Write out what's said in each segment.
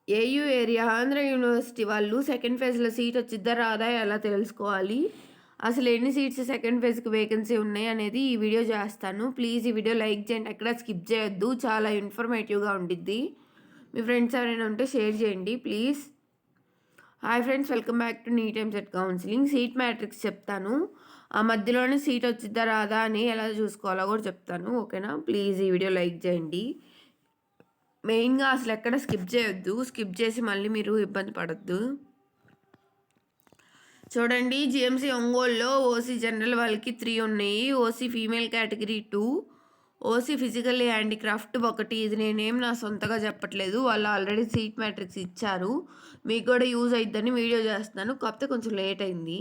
AU area Andhra university వాళ్ళు second ఫేజ్‌లో seat వచ్చిద్దా? రాదా? ఎలా తెలుసుకోవాలి? అసలు ఎన్ని సీట్స్ సెకండ్ ఫేజ్‌కి వేకెన్సీ ఉన్నాయి అనేది ఈ వీడియో చేస్తాను. ప్లీజ్ ఈ వీడియో లైక్ చేయండి. ఎక్కడ స్కిప్ చేయొద్దు. చాలా ఇన్ఫర్మేటివ్‌గా ఉండిద్ది. మీ ఫ్రెండ్స్ ఎవరైనా ఉంటే షేర్ చేయండి please. Hi friends, welcome back to NEET EAMCET counselling. Seat matrix చెప్తాను. ఆ మధ్యలోనే సీట్ వచ్చిద్దా? రాదా? అని ఎలా చూసుకోవాలో కూడా చెప్తాను. ఓకేనా? ప్లీజ్ ఈ వీడియో లైక్ చేయండి. మెయిన్‌గా అసలు ఎక్కడ స్కిప్ చేయొద్దు. స్కిప్ చేసి మళ్ళీ మీరు ఇబ్బంది పడొద్దు. చూడండి, జీఎంసీ ఒంగోలులో ఓసీ జనరల్ వాళ్ళకి 3 ఉన్నాయి. OC female category 2, OC physically handicraft 1. ఇది నేనేం నా సొంతగా చెప్పట్లేదు. వాళ్ళు ఆల్రెడీ సీట్ మ్యాట్రిక్స్ ఇచ్చారు. మీకు కూడా యూజ్ అయిద్దని వీడియో చేస్తున్నాను. కాకపోతే కొంచెం లేట్ అయింది.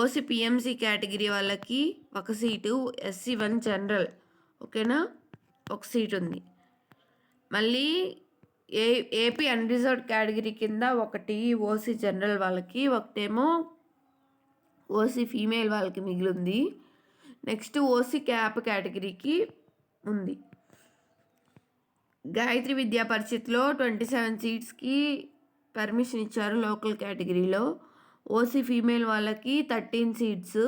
ఓసీ పిఎంసీ కేటగిరీ వాళ్ళకి 1 సీటు, ఎస్సీ 1 జనరల్. ఓకేనా? 1 సీట్ ఉంది. మళ్ళీ ఏపీ అన్రిజర్వ్డ్ కేటగిరీ కింద 1 ఓసీ జనరల్ వాళ్ళకి, ఒకటేమో ఓసీ ఫీమేల్ వాళ్ళకి మిగిలింది. నెక్స్ట్ ఓసీ క్యాప్ కేటగిరీకి ఉంది. గాయత్రి విద్యా పరిషత్లో 27 సీట్స్కి పర్మిషన్ ఇచ్చారు లోకల్ కేటగిరీలో. ఓసీ ఫీమేల్ వాళ్ళకి 13 సీట్స్,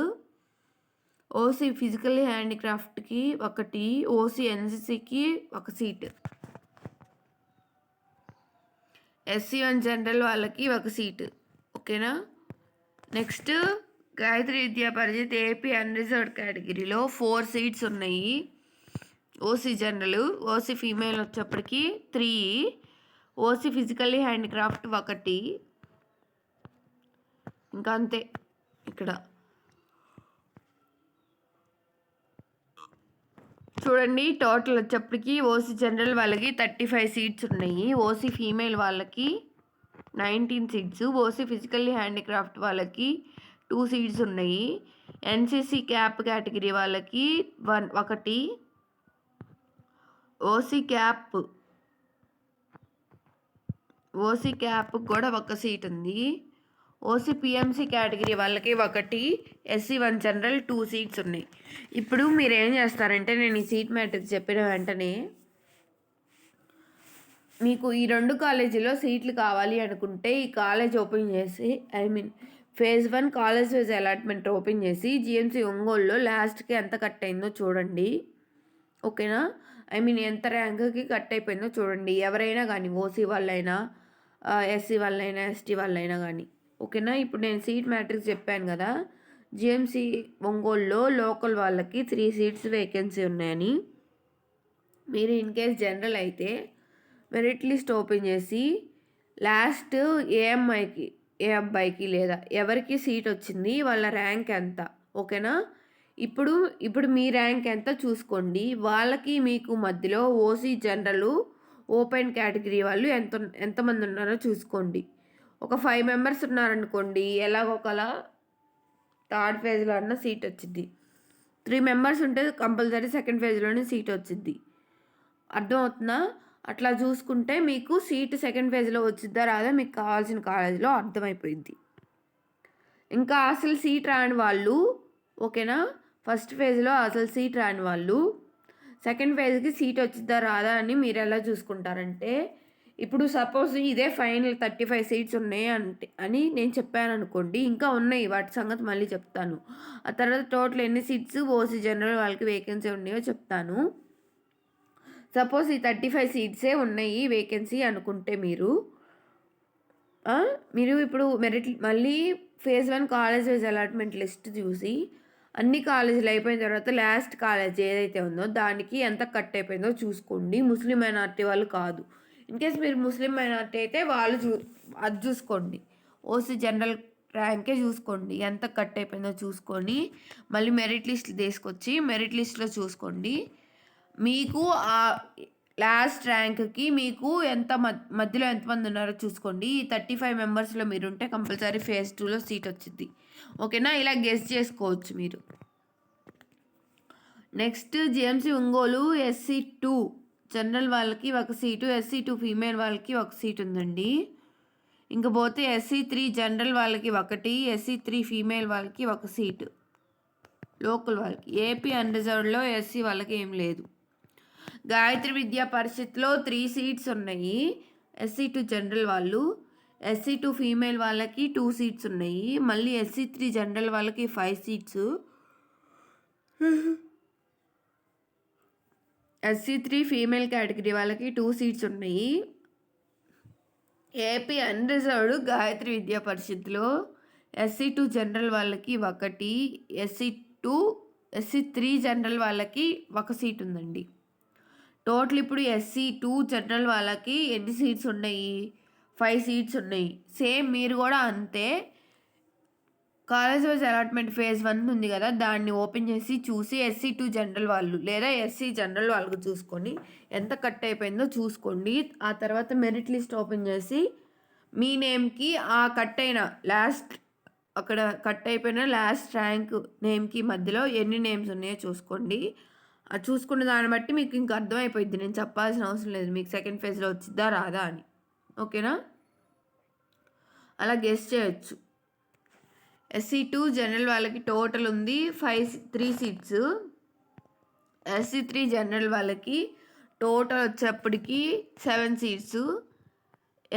ఓసీ ఫిజికల్లీ హ్యాండిక్రాఫ్ట్కి 1, ఓసీ ఎన్సీసీకి 1 సీట్, ఎస్సీ 1 జనరల్ వాళ్ళకి 1 సీటు. ఓకేనా? నెక్స్ట్ గాయత్రి విద్యా పరిషత్ ఏపీ అన్రిజర్వ్డ్ కేటగిరీలో 4 సీట్స్ ఉన్నాయి. ఓసీ జనరల్, ఓసీ ఫీమేల్ వచ్చేప్పటికి 3, ఓసీ ఫిజికల్లీ హ్యాండిక్రాఫ్ట్ 1. ఇంకా అంతే. ఇక్కడ చూడండి, టోటల్ వచ్చేప్పటికి ఓసీ జనరల్ వాళ్ళకి 35 సీట్స్ ఉన్నాయి. ఓసీ ఫీమేల్ వాళ్ళకి 19 సీట్స్, ఓసీ ఫిజికల్లీ హ్యాండిక్రాఫ్ట్ వాళ్ళకి 2 సీట్స్ ఉన్నాయి. ఎన్సీసీ క్యాప్ కేటగిరీ వాళ్ళకి 1, ఓసీ క్యాప్ కూడా 1 సీట్ ఉంది. ఓసీ పిఎంసీ కేటగిరీ వాళ్ళకి 1, ఎస్సీ 1 జనరల్ 2 సీట్స్ ఉన్నాయి. ఇప్పుడు మీరు ఏం చేస్తారంటే, నేను ఈ సీట్ మ్యాట్రిక్స్ చెప్పిన వెంటనే మీకు ఈ 2 కాలేజీలో సీట్లు కావాలి అనుకుంటే ఈ కాలేజ్ ఓపెన్ చేసి, phase 1 college wise allotment open చేసి జీఎంసీ ఒంగోలులో లాస్ట్కి ఎంత కట్ అయిందో చూడండి. ఓకేనా? ఎంత ర్యాంక్కి కట్ అయిపోయిందో చూడండి. ఎవరైనా కానీ, ఓసీ వాళ్ళైనా, ఎస్సీ వాళ్ళైనా, ఎస్టీ వాళ్ళైనా కానీ. ఓకేనా? ఇప్పుడు నేను సీట్ మ్యాట్రిక్స్ చెప్పాను కదా. జీఎంసీ ఒంగోలులో లోకల్ వాళ్ళకి 3 సీట్స్ వేకెన్సీ ఉన్నాయని. మీరు ఇన్ కేస్ జనరల్ అయితే మెరిట్ లిస్ట్ ఓపెన్ చేసి లాస్ట్ ఏ అబ్బాయికి లేదా ఎవరికి సీట్ వచ్చింది, వాళ్ళ ర్యాంక్ ఎంత. ఓకేనా? ఇప్పుడు మీ ర్యాంక్ ఎంత చూసుకోండి. వాళ్ళకి మీకు మధ్యలో ఓసీ జనరల్ ఓపెన్ కేటగిరీ వాళ్ళు ఎంతమంది ఉన్నారో చూసుకోండి. ఒక 5 మెంబర్స్ ఉన్నారనుకోండి, ఎలాగోకలా థర్డ్ ఫేజ్లో అన్న సీట్ వచ్చింది. 3 మెంబర్స్ ఉంటే కంపల్సరీ సెకండ్ ఫేజ్లోనే సీట్ వచ్చింది. అర్థమవుతుందా? అట్లా చూసుకుంటే మీకు సీట్ సెకండ్ ఫేజ్లో వచ్చిద్దా రాదా మీకు కావాల్సిన కాలేజీలో అర్థమైపోయింది. ఇంకా అసలు సీట్ రాని వాళ్ళు, ఓకేనా, ఫస్ట్ ఫేజ్లో అసలు సీట్ రాని వాళ్ళు సెకండ్ ఫేజ్కి సీట్ వచ్చిద్దా రాదా అని మీరు ఎలా చూసుకుంటారంటే, ఇప్పుడు సపోజ్ ఇదే ఫైనల్ 35 సీట్స్ ఉన్నాయి అని నేను చెప్పాను అనుకోండి. ఇంకా ఉన్నాయి, వాటి సంగతి మళ్ళీ చెప్తాను. ఆ తర్వాత టోటల్ ఎన్ని సీట్స్ ఓసీ జనరల్ వాళ్ళకి వేకెన్సీ ఉన్నాయో చెప్తాను. సపోజ్ ఈ 35 సీట్సే ఉన్నాయి వేకెన్సీ అనుకుంటే మీరు ఇప్పుడు మళ్ళీ phase 1 college wise allotment list చూసి అన్ని కాలేజీలు అయిపోయిన తర్వాత లాస్ట్ కాలేజ్ ఏదైతే ఉందో దానికి ఎంత కట్ అయిపోయిందో చూసుకోండి. ముస్లిం మైనారిటీ వాళ్ళు కాదు. ఇన్ కేస్ మీరు ముస్లిం మైనారిటీ అయితే అది చూసుకోండి. ఓసీ జనరల్ ర్యాంకే చూసుకోండి, ఎంత కట్ అయిపోయిందో చూసుకొని మళ్ళీ మెరిట్ లిస్ట్ తీసుకొచ్చి మెరిట్ లిస్ట్లో చూసుకోండి. మీకు ఆ లాస్ట్ ర్యాంక్కి మీకు మధ్యలో ఎంతమంది ఉన్నారో చూసుకోండి. ఈ 35 మెంబర్స్లో మీరుంటే కంపల్సరీ ఫేజ్ 2లో సీట్ వచ్చింది. ఓకేనా? ఇలా గెస్ చేసుకోవచ్చు మీరు. Next GMC Ongole SC 2 general వాళ్ళకి 1 సీటు, ఎస్సీ 2 ఫీమేల్ వాళ్ళకి 1 సీట్ ఉందండి. ఇంకా పోతే ఎస్సీ 3 జనరల్ వాళ్ళకి 1, ఎస్సీ 3 ఫీమేల్ వాళ్ళకి 1 సీటు లోకల్ వాళ్ళకి. ఏపీ అన్రిజర్వ్డ్లో ఎస్సీ వాళ్ళకి ఏం లేదు. గాయత్రి విద్యా పరిషత్లో 3 సీట్స్ ఉన్నాయి. SC2 జనరల్ వాళ్ళు, SC2 ఫీమేల్ వాళ్ళకి 2 సీట్స్ ఉన్నాయి. మళ్ళీ SC3 జనరల్ వాళ్ళకి 5 సీట్స్, SC3 ఫీమేల్ కేటగిరీ వాళ్ళకి 2 సీట్స్ ఉన్నాయి. AP unreserved Gayatri Vidya పరిషత్లో SC2 general వాళ్ళకి 1, SC3 జనరల్ వాళ్ళకి 1 సీట్ ఉందండి. టోటల్ ఇప్పుడు SC2 జనరల్ వాళ్ళకి ఎన్ని సీట్స్ ఉన్నాయి? 5 సీట్స్ ఉన్నాయి. సేమ్ మీరు కూడా అంతే. కాలేజ్ వైజ్ అలాట్మెంట్ ఫేజ్ 1 ఉంది కదా, దాన్ని ఓపెన్ చేసి చూసి SC2 జనరల్ వాళ్ళు లేదా SC జనరల్ వాళ్ళకు చూసుకొని ఎంత కట్ అయిపోయిందో చూసుకోండి. ఆ తర్వాత మెరిట్ లిస్ట్ ఓపెన్ చేసి మీ నేమ్కి ఆ కట్ అయిన లాస్ట్, అక్కడ కట్ అయిపోయిన లాస్ట్ ర్యాంక్ నేమ్కి మధ్యలో ఎన్ని నేమ్స్ ఉన్నాయో చూసుకోండి. అది చూసుకున్న దాన్ని బట్టి మీకు ఇంక అర్థమైపోయింది. నేను చెప్పాల్సిన అవసరం లేదు మీకు సెకండ్ ఫేజ్లో వచ్చిద్దా రాదా అని. ఓకేనా? అలా గెస్ చేయొచ్చు. SC2 జనరల్ వాళ్ళకి టోటల్ ఉంది 3 సీట్స్. SC3 జనరల్ వాళ్ళకి టోటల్ వచ్చేప్పటికి 7 సీట్స్.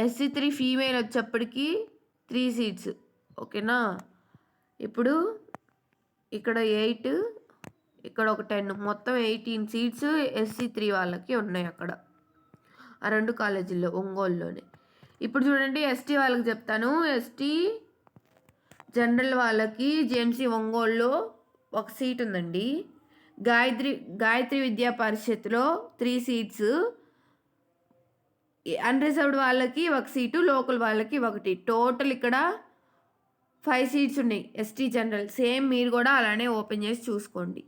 SC3 ఫీమేల్ వచ్చేప్పటికి 3 సీట్స్. ఓకేనా? ఇప్పుడు ఇక్కడ 8, ఇక్కడ ఒక 10, మొత్తం 18 సీట్స్ SC3 వాళ్ళకి ఉన్నాయి అక్కడ ఆ 2 కాలేజీల్లో, ఒంగోలులోనే. ఇప్పుడు చూడండి ST వాళ్ళకి చెప్తాను. ST జనరల్ వాళ్ళకి JMC ఒంగోలులో 1 సీట్ ఉందండి. గాయత్రి విద్యా పరిషత్లో 3 సీట్స్. అన్రిజర్వ్డ్ వాళ్ళకి 1 సీటు, లోకల్ వాళ్ళకి 1. టోటల్ ఇక్కడ 5 సీట్స్ ఉన్నాయి ST జనరల్. సేమ్ మీరు కూడా అలానే ఓపెన్ చేసి చూసుకోండి.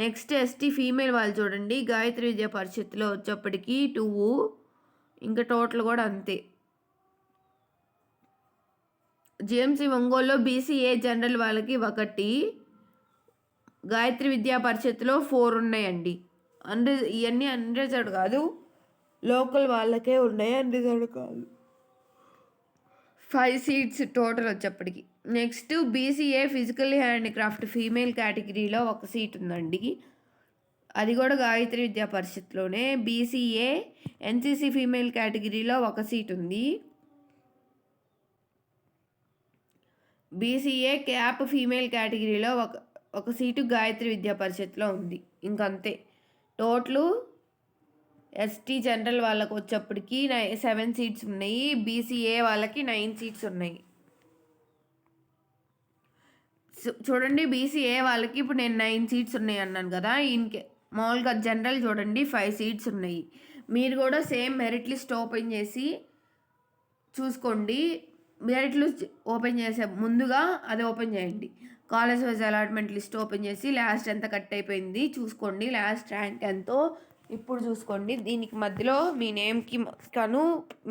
నెక్స్ట్ ST ఫీమేల్ వాళ్ళు చూడండి. గాయత్రి విద్యా పరిషత్లో వచ్చేప్పటికి 2, ఇంకా టోటల్ కూడా అంతే. JMC ఒంగోలులో BCA జనరల్ వాళ్ళకి 1, గాయత్రి విద్యా పరిషత్లో 4 ఉన్నాయండి. ఇవన్నీ అన్రిజర్వ్డ్ కాదు, లోకల్ వాళ్ళకే ఉన్నాయి, అన్రిజర్వ్డ్ కాదు. 5 సీట్స్ టోటల్ వచ్చేప్పటికి. Next BCA physical handicraft female కేటగిరీలో 1 సీట్ ఉందండి. అది కూడా గాయత్రి విద్యా పరిషత్లోనే. BCA NCC ఫీమేల్ కేటగిరీలో 1 సీట్ ఉంది. BCA క్యాప్ ఫీమేల్ కేటగిరీలో 1 సీటు గాయత్రి విద్యా పరిషత్లో ఉంది. ఇంకంతే. టోటలు ST జనరల్ వాళ్ళకు వచ్చేప్పటికి 7 సీట్స్ ఉన్నాయి. BCA వాళ్ళకి 9 సీట్స్ ఉన్నాయి. చూడండి, BCA వాళ్ళకి ఇప్పుడు నేను 9 సీట్స్ ఉన్నాయి అన్నాను కదా. మామూలుగా జనరల్ చూడండి 5 సీట్స్ ఉన్నాయి. మీరు కూడా సేమ్ మెరిట్ లిస్ట్ ఓపెన్ చేసి చూసుకోండి. మెరిట్ లిస్ట్ ఓపెన్ చేసే ముందుగా అది ఓపెన్ చేయండి. College wise allotment list open చేసి లాస్ట్ ఎంత కట్ అయిపోయింది చూసుకోండి. లాస్ట్ ర్యాంక్ ఎంతో ఇప్పుడు చూసుకోండి. దీనికి మధ్యలో మీ నేమ్కి కను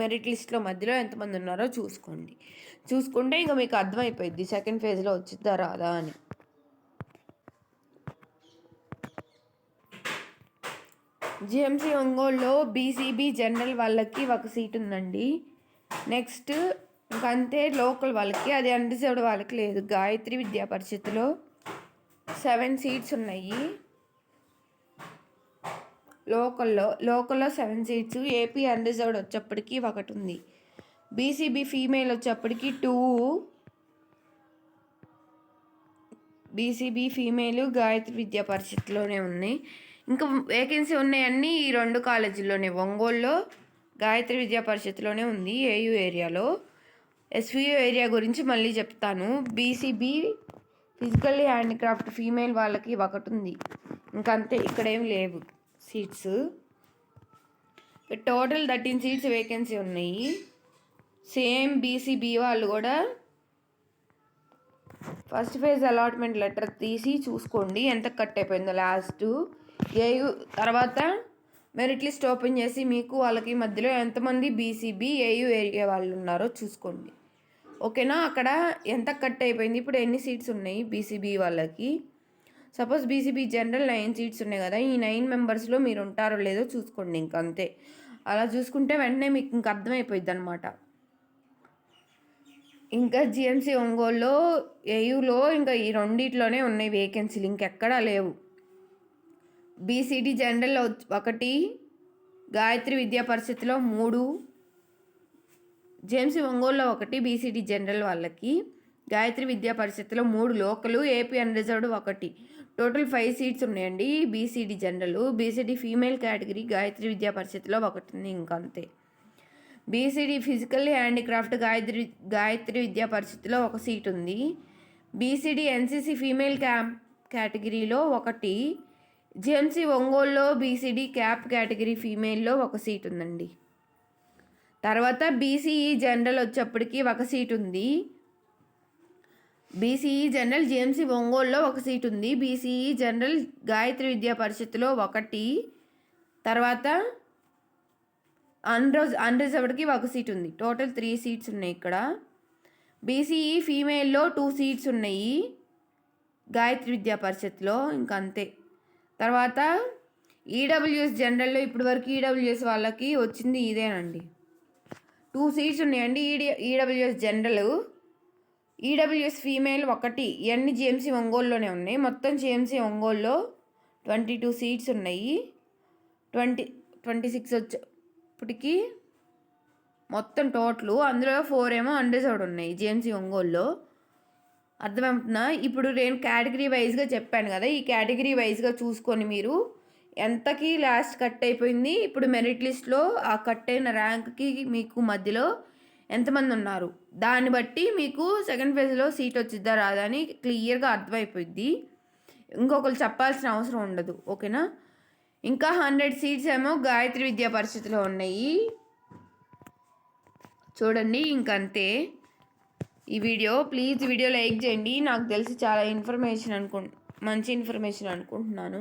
మెరిట్ లిస్ట్లో మధ్యలో ఎంతమంది ఉన్నారో చూసుకుంటే ఇంకా మీకు అర్థమైపోయింది సెకండ్ ఫేజ్లో వచ్చిద్దా రాదా అని. JMC ఒంగోలులో BCB జనరల్ వాళ్ళకి 1 సీట్ ఉందండి. నెక్స్ట్ ఇంకంతే లోకల్ వాళ్ళకి, అది అన్రిజర్వ్డ్ వాళ్ళకి లేదు. గాయత్రి విద్యా పరిషత్లో 7 సీట్స్ ఉన్నాయి. లోకల్లో 7 సీట్స్. AP అన్రిజర్వ్డ్ వచ్చేప్పటికి 1 ఉంది. BCB ఫీమేల్ వచ్చేప్పటికి 2. BCB ఫీమేల్ గాయత్రి విద్యా పరిషత్లోనే ఉన్నాయి. ఇంకా వేకెన్సీ ఉన్నాయన్నీ ఈ 2 కాలేజీల్లోనే. ఒంగోలులో గాయత్రి విద్యా పరిషత్లోనే ఉంది, AU ఏరియాలో. SVU ఏరియా గురించి మళ్ళీ చెప్తాను. BCB ఫిజికల్ హ్యాండిక్రాఫ్ట్ ఫీమేల్ వాళ్ళకి 1 ఉంది. ఇంకంతే, ఇక్కడేం లేవు సీట్స్. టోటల్ 13 సీట్స్ వేకెన్సీ ఉన్నాయి. సేమ్ BCB వాళ్ళు కూడా ఫస్ట్ ఫేజ్ అలాట్మెంట్ లెటర్ తీసి చూసుకోండి ఎంత కట్ అయిపోయిందో లాస్ట్. AU తర్వాత మెరిట్ లిస్ట్ ఓపెన్ చేసి మీకు వాళ్ళకి మధ్యలో ఎంతమంది BCB AU ఏరియా వాళ్ళు ఉన్నారో చూసుకోండి. ఓకేనా? అక్కడ ఎంత కట్ అయిపోయింది, ఇప్పుడు ఎన్ని సీట్స్ ఉన్నాయి BCB వాళ్ళకి. సపోజ్ BCB జనరల్ 9 సీట్స్ ఉన్నాయి కదా, ఈ 9 మెంబర్స్లో మీరు ఉంటారో లేదో చూసుకోండి. ఇంకంతే. అలా చూసుకుంటే వెంటనే మీకు ఇంక అర్థమైపోయింది అనమాట. ఇంకా JMC ఒంగోలులో AUలో ఇంకా ఈ 2 ఉన్నాయి వేకెన్సీలు, ఇంకెక్కడా లేవు. BCD general 1, Gayatri Vidya పరిషత్లో 3, JMC ఒంగోలులో 1, బీసీడీ జనరల్ వాళ్ళకి. గాయత్రి విద్యా పరిషత్తులో 3 లోకలు, ఏపీ అన్రిజర్వ్డ్ 1. టోటల్ 5 సీట్స్ ఉన్నాయండి. BCD general, BCD female category Gayatri Vidya పరిషత్తులో 1 ఉంది, ఇంకంతే. BCD physical handicraft Gayatri Vidya పరిషత్తులో 1 సీట్ ఉంది. బీసీడీ ఎన్సీసీ ఫీమేల్ కేటగిరీలో 1. జేఎంసీ ఒంగోలులో బీసీడీ క్యాప్ కేటగిరీ ఫీమేల్లో 1 సీట్ ఉందండి. తర్వాత బీసీఈ జనరల్ వచ్చేప్పటికి 1 సీట్ ఉంది. బీసీఈ జనరల్ జేఎంసీ ఒంగోలులో 1 సీట్ ఉంది. బీసీఈ జనరల్ గాయత్రి విద్యా పరిషత్తులో 1. తర్వాత అన్రిజర్వ్డ్కి 1 సీట్ ఉంది. టోటల్ 3 సీట్స్ ఉన్నాయి ఇక్కడ. బీసీఈ ఫీమేల్లో 2 సీట్స్ ఉన్నాయి గాయత్రి విద్యా పరిషత్లో, ఇంకంతే. తర్వాత ఈడబ్ల్యూఎస్ జనరల్లో ఇప్పటి వరకు ఈడబ్ల్యూఎస్ వాళ్ళకి వచ్చింది ఇదేనండి. 2 సీట్స్ ఉన్నాయండి ఈడబ్ల్యూఎస్ జనరల్. EWS female 1. ఇవన్నీ జేఎంసీ ఒంగోలులోనే ఉన్నాయి. మొత్తం జేఎంసీ ఒంగోలులో 22 సీట్స్ ఉన్నాయి. 26 వచ్చేప్పటికి మొత్తం టోటల్. అందులో 4 ఏమో అన్రిజర్వ్డ్ ఉన్నాయి జేఎంసీ ఒంగోలులో. అర్థమవుతుందా? ఇప్పుడు నేను కేటగిరీ వైజ్గా చెప్పాను కదా, ఈ కేటగిరీ వైజ్గా చూసుకొని మీరు ఎంతకి లాస్ట్ కట్ అయిపోయింది, ఇప్పుడు మెరిట్ లిస్ట్లో ఆ కట్ అయిన ర్యాంక్కి మీకు మధ్యలో ఎంతమంది ఉన్నారు, దాన్ని బట్టి మీకు సెకండ్ ఫేజ్లో సీట్ వచ్చిద్దా రాదా అని క్లియర్గా అర్థమైపోయింది. ఇంకొకరు చెప్పాల్సిన అవసరం ఉండదు, ఓకేనా? ఇంకా 100 సీట్స్ ఏమో గాయత్రి విద్యా పరిషత్లో ఉన్నాయి. చూడండి, ఇంకంతే ఈ వీడియో. ప్లీజ్ వీడియో లైక్ చేయండి. నాకు తెలిసి చాలా మంచి ఇన్ఫర్మేషన్ అనుకుంటున్నాను.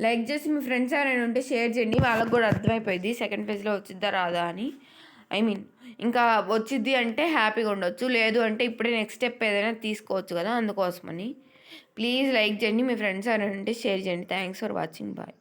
లైక్ చేసి మీ ఫ్రెండ్స్ ఎవరైనా ఉంటే షేర్ చేయండి, వాళ్ళకు కూడా అర్థమైపోయింది సెకండ్ ఫేజ్లో వచ్చిద్దా రాదా అని. ఇంకా వచ్చిద్ది అంటే హ్యాపీగా ఉండొచ్చు, లేదు అంటే ఇప్పుడే నెక్స్ట్ స్టెప్ ఏదైనా తీసుకోవచ్చు కదా, అందుకోసమని. ప్లీజ్ లైక్ చేయండి, మీ ఫ్రెండ్స్ ఎవరైనా ఉంటే షేర్ చేయండి. Thanks for watching, bye.